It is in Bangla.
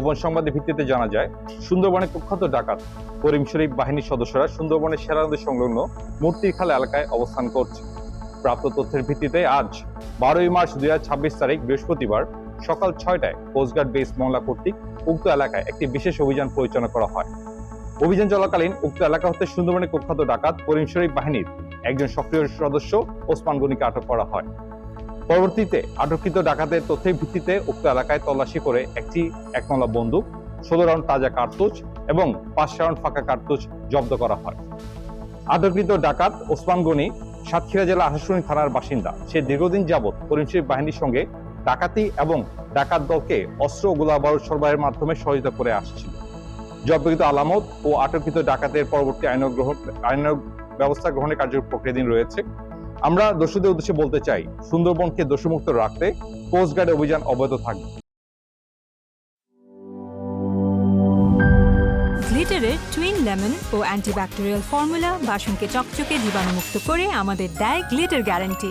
গোপন সংবাদের ভিত্তিতে জানা যায়, সুন্দরবনের কুখ্যাত ডাকাত করিম শরীফ বাহিনীর সদস্যরা সুন্দরবনের সেরা নদী সংলগ্ন মূর্তির খাল এলাকায় অবস্থান করছে। প্রাপ্ত তথ্যের ভিত্তিতে আজ 12 মার্চ 2026 তারিখ বৃহস্পতিবার সকাল 6টায় কোস্টগার্ড বেস মংলা কর্তৃক উক্ত এলাকায় একটি বিশেষ অভিযান পরিচালনা করা হয়। অভিযান চলাকালীন উক্ত এলাকা হতে সুন্দরবনের কুখ্যাত ডাকাত করিম শরীফ বাহিনীর একজন সক্রিয় সদস্য ওসমান গনিকে আটক করা হয়। পরবর্তীতে আটককৃত ডাকাতের তথ্যের ভিত্তিতে উক্ত এলাকায় তল্লাশি করে একটি 1 মামলা বন্দুক, 16 রাউন্ড তাজা কার্তুজ এবং 5 রাউন্ড ফাঁকা কার্তুজ জব্দ করা হয়। আটককৃত ডাকাত ওসমান গনি সাতক্ষীরা জেলা আশাশুনি থানার বাসিন্দা। সে দীর্ঘদিন যাবৎ করিম শরীফ বাহিনীর সঙ্গে ডাকাতি এবং ডাকাত দলকে অস্ত্র ও গোলাবারুদ সরবরাহের মাধ্যমে সহযোগিতা করে আসছিল। জব্দকৃত আলামত ও আটককৃত ডাকাতের পরবর্তী আইনানুগ ব্যবস্থা গ্রহণের কার্যপ্রক্রিয়াধীন রয়েছে। আমরা দোষীদের উদ্দেশ্যে বলতে চাই, সুন্দরবনকে দোষমুক্ত রাখতে কোস্টগার্ড অভিযান অব্যাহত থাকবে। গ্লিটারের টুইন লেমন ও অ্যান্টিব্যাকটেরিয়াল ফর্মুলা বাসনকে চকচকে জীবাণুমুক্ত করে আমাদের দেয় গ্লিটার গ্যারান্টি।